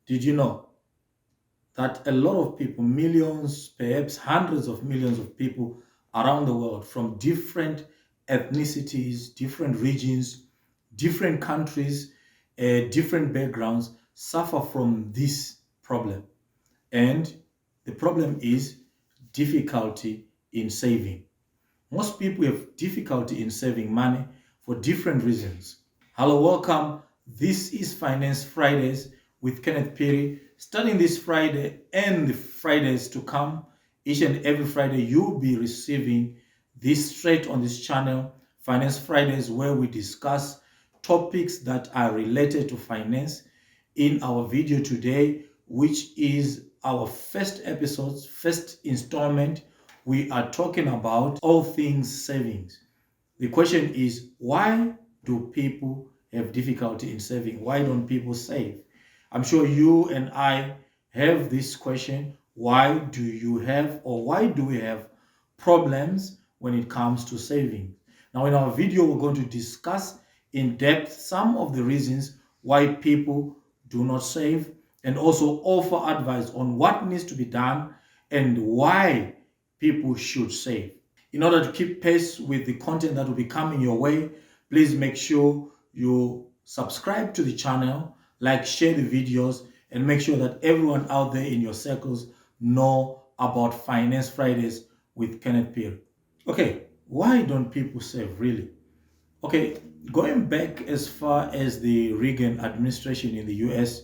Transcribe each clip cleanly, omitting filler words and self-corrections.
Did you know that a lot of people, millions, perhaps hundreds of millions of people around the world from different ethnicities, different regions, different countries, different backgrounds suffer from this problem? And the problem is difficulty in saving. Most people have difficulty in saving money for different reasons. Hello, welcome. This is Finance Fridays with Kenneth Phiri. Starting this Friday and the Fridays to come, each and every Friday, you'll be receiving this straight on this channel, Finance Fridays, where we discuss topics that are related to finance. In our video today, which is our first episode, first installment, we are talking about all things savings. The question is, why do people have difficulty in saving? Why don't people save? I'm sure you and I have this question. Why do you have, or why do we have problems when it comes to saving? Now, in our video, we're going to discuss in depth some of the reasons why people do not save, and also offer advice on what needs to be done and why people should save. In order to keep pace with the content that will be coming your way, please make sure you subscribe to the channel, like, share the videos, and make sure that everyone out there in your circles know about Finance Fridays with Kenneth Phiri. Okay, why don't people save really? Okay, going back as far as the Reagan administration in the US,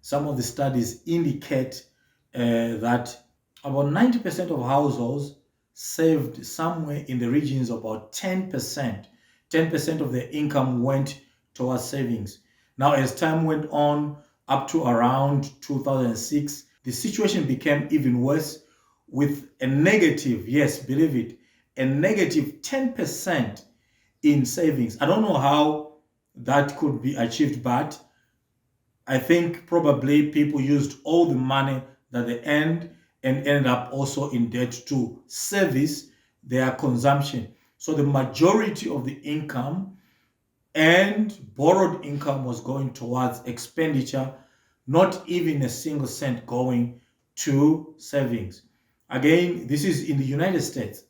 some of the studies indicate that about 90% of households saved somewhere in the regions of about 10%. 10% of their income went towards savings. Now, as time went on, up to around 2006, the situation became even worse with a negative, yes, believe it, a negative 10% in savings. I don't know how that could be achieved, but I think probably people used all the money that they earned and ended up also in debt to service their consumption. So the majority of the income and borrowed income was going towards expenditure, not even a single cent going to savings. Again, this is in the United States.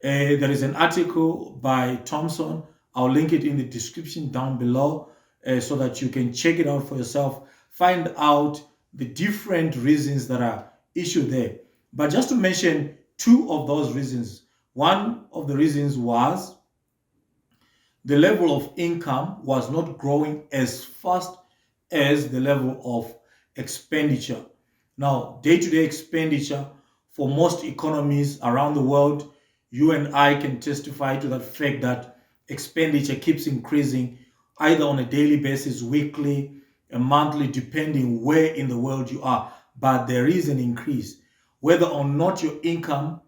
There is an article by Thompson. I'll link it in the description down below so that you can check it out for yourself. Find out the different reasons that are issued there. But just to mention two of those reasons. One of the reasons was the level of income was not growing as fast as the level of expenditure. Now, day-to-day expenditure for most economies around the world, you and I can testify to that fact that expenditure keeps increasing either on a daily basis, weekly, a monthly, depending where in the world you are. But there is an increase. Whether or not your income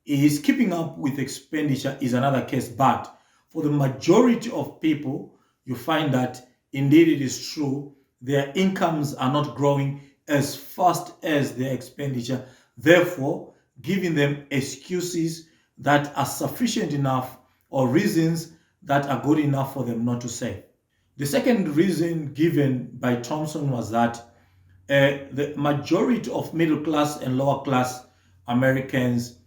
is keeping up with expenditure is another case. But for the majority of people, you find that indeed it is true, their incomes are not growing as fast as their expenditure, therefore giving them excuses that are sufficient enough or reasons that are good enough for them not to save. The second reason given by Thompson was that the majority of middle class and lower class Americans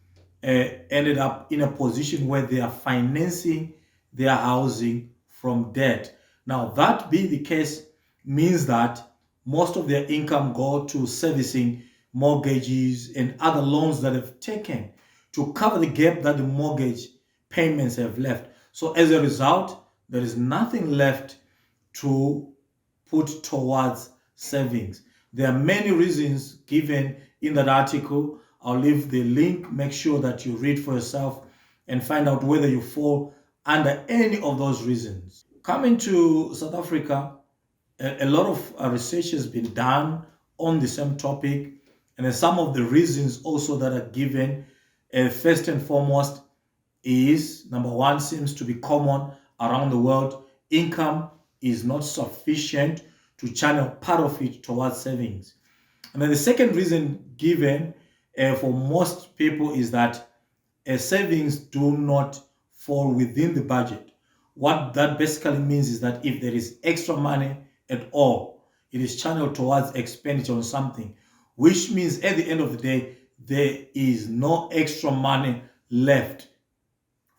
ended up in a position where they are financing their housing from debt. Now, that being the case means that most of their income go to servicing mortgages and other loans that have taken to cover the gap that the mortgage payments have left. So as a result, there is nothing left to put towards savings. There are many reasons given in that article. I'll leave the link. Make sure that you read for yourself and find out whether you fall under any of those reasons. Coming to South Africa, a lot of research has been done on the same topic, and some of the reasons also that are given, first and foremost, is number one, seems to be common around the world. Income is not sufficient to channel part of it towards savings. And then the second reason given for most people is that savings do not fall within the budget. What that basically means is that if there is extra money at all, it is channeled towards expenditure on something, which means at the end of the day, there is no extra money left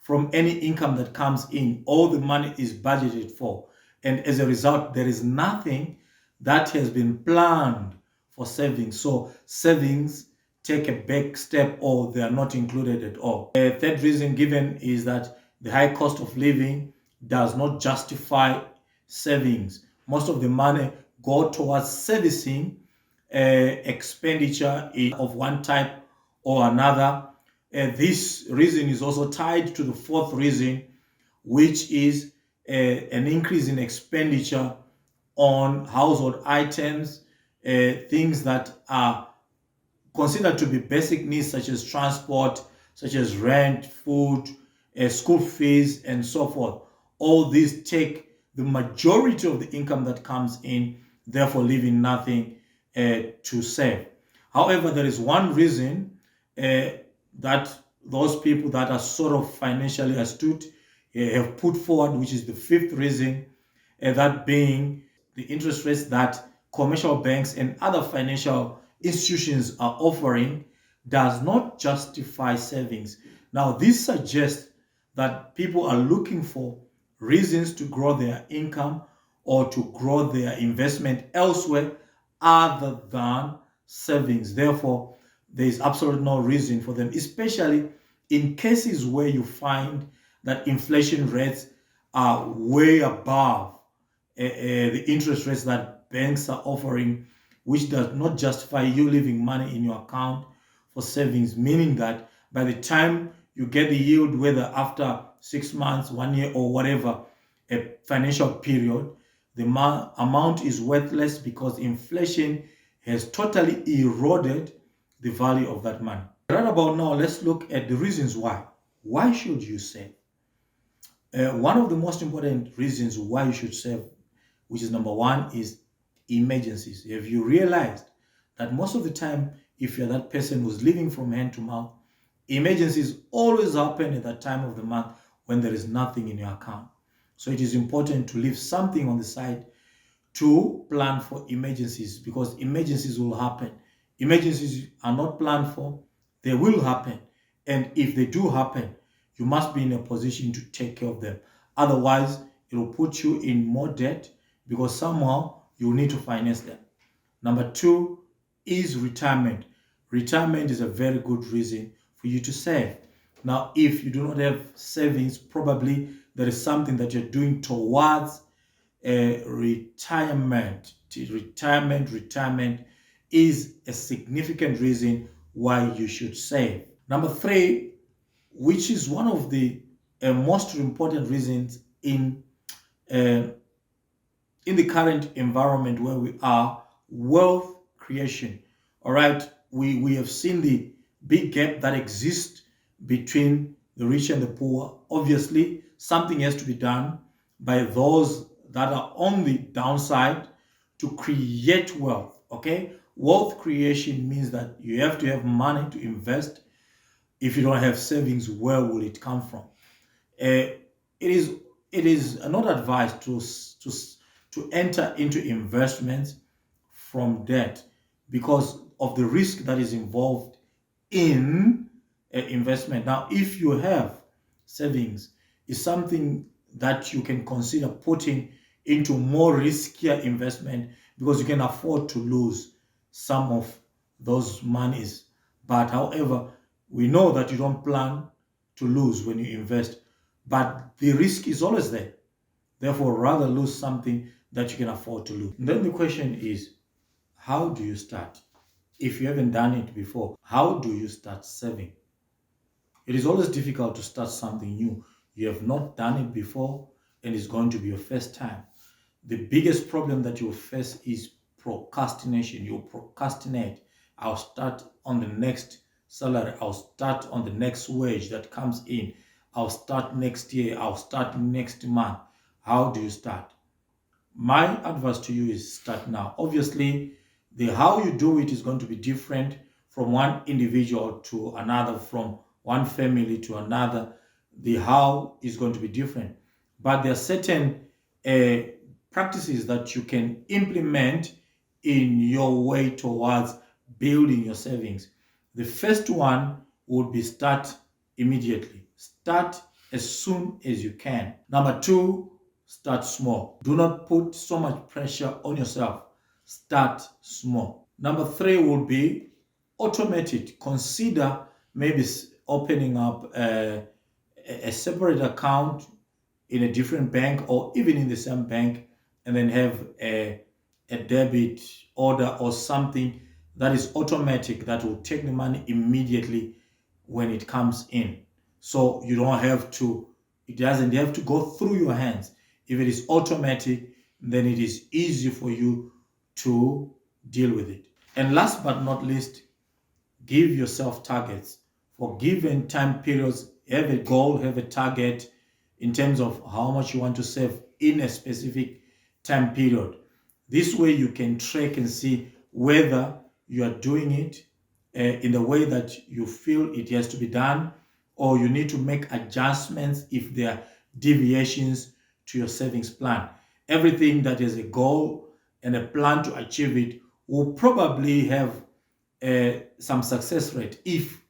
from any income that comes in. All the money is budgeted for. And as a result, there is nothing that has been planned for savings. So savings take a back step or they are not included at all. A third reason given is that the high cost of living does not justify savings. Most of the money go towards servicing expenditure of one type or another. This reason is also tied to the fourth reason, which is an increase in expenditure on household items, things that are considered to be basic needs such as transport, such as rent, food, school fees, and so forth. All these take the majority of the income that comes in, therefore leaving nothing to save. However, there is one reason that those people that are sort of financially astute have put forward, which is the fifth reason, that being the interest rates that commercial banks and other financial institutions are offering does not justify savings. Now, this suggests that people are looking for reasons to grow their income or to grow their investment elsewhere other than savings. Therefore, there is absolutely no reason for them, especially in cases where you find that inflation rates are way above the interest rates that banks are offering, which does not justify you leaving money in your account for savings, meaning that by the time you get the yield, whether after 6 months, 1 year, or whatever a financial period, the amount is worthless because inflation has totally eroded the value of that money. Right about now, let's look at the reasons why. Why should you save? One of the most important reasons why you should save, which is number one, is emergencies. Have you realized that most of the time, if you're that person who's living from hand to mouth, emergencies always happen at that time of the month when there is nothing in your account. So it is important to leave something on the side to plan for emergencies, because emergencies will happen. Emergencies are not planned for, they will happen. And if they do happen, you must be in a position to take care of them. Otherwise, it will put you in more debt because somehow you will need to finance them. Number two is retirement. Retirement is a very good reason for you to save. Now, if you do not have savings, probably there is something that you're doing towards retirement. Retirement is a significant reason why you should save. Number three, which is one of the most important reasons uh, in the current environment where we are, wealth creation. All right, we have seen the big gap that exists between the rich and the poor. Obviously, something has to be done by those that are on the downside to create wealth. Okay, wealth creation means that you have to have money to invest. If you don't have savings, where will it come from? Uh, it is not advised to enter into investments from debt because of the risk that is involved in investment. Now, if you have savings, it's something that you can consider putting into more riskier investment because you can afford to lose some of those monies. But however, we know that you don't plan to lose when you invest, but the risk is always there. Therefore, rather lose something that you can afford to lose. And then the question is, how do you start? If you haven't done it before, how do you start saving? It is always difficult to start something new. You have not done it before and it's going to be your first time. The biggest problem that you'll face is procrastination. You'll procrastinate. I'll start on the next salary. I'll start on the next wage that comes in. I'll start next year. I'll start next month. How do you start? My advice to you is start now. Obviously, the how you do it is going to be different from one individual to another, from one family to another. The how is going to be different. But there are certain practices that you can implement in your way towards building your savings. The first one would be start immediately. Start as soon as you can. Number two, start small. Do not put so much pressure on yourself. Start small. Number three would be automate it. Consider maybe opening up a separate account in a different bank or even in the same bank, and then have a debit order or something that is automatic that will take the money immediately when it comes in. So you don't have to, it doesn't have to go through your hands. If it is automatic, then it is easy for you to deal with it. And last but not least, give yourself targets for given time periods. Have a goal, have a target in terms of how much you want to save in a specific time period. This way you can track and see whether you are doing it in the way that you feel it has to be done, or you need to make adjustments if there are deviations to your savings plan. Everything that is a goal and a plan to achieve it will probably have some success rate. If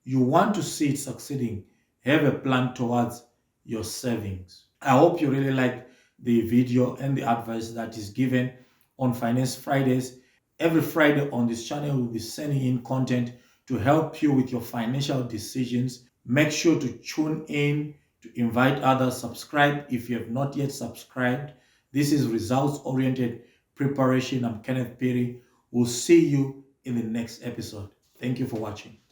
you want to see it succeeding, have a plan towards your savings. I hope you really like the video and the advice that is given on Finance Fridays. Every Friday on this channel, we'll be sending in content to help you with your financial decisions. Make sure to tune in, to invite others, subscribe if you have not yet subscribed. This is results-oriented preparation. I'm Kenneth Phiri. We'll see you in the next episode. Thank you for watching.